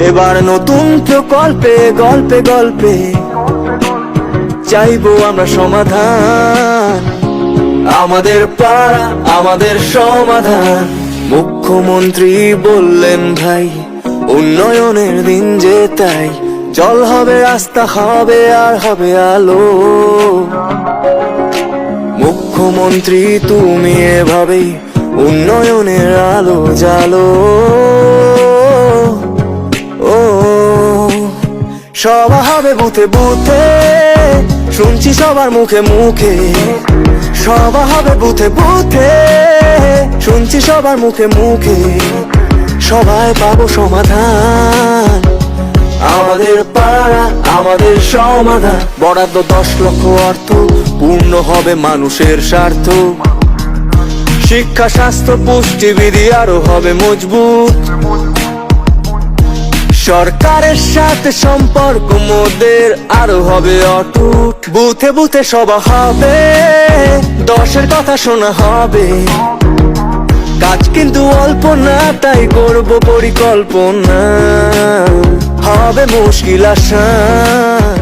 এবার নতুন প্রকল্পে গল্পে গল্পে চাইবো আমরা সমাধান। আমাদের পাড়া আমাদের সমাধান। মুখ্যমন্ত্রী বললেন ভাই উন্নয়নের দিন যে তাই, জল হবে রাস্তা হবে আর হবে আলো। মুখ্যমন্ত্রী তুমি এভাবেই উন্নয়নের আলো জ্বালো। ও সভা হবে বুথে বুথে, শুনছি সবার মুখে মুখে। সভা হবে বুথে বুথে, শুনছি সবার মুখে মুখে। সবাই পাবো সমাধান। আমাদের পাড়া আমাদের সমাধান। বরাদ্দ 10 লক্ষ অর্থ, পূর্ণ হবে মানুষের স্বার্থ। শিক্ষা স্বাস্থ্য পুষ্টিবিধি আরো হবে মজবুত। সরকারের সাথে সম্পর্ক মোদের আরো হবে অটুট। বুথে বুথে সভা হবে, 10-এর কথা শোনা হবে। কাজ কিন্তু অল্প না, তাই করব পরিকল্পনা। হবে মুশকিল আসান।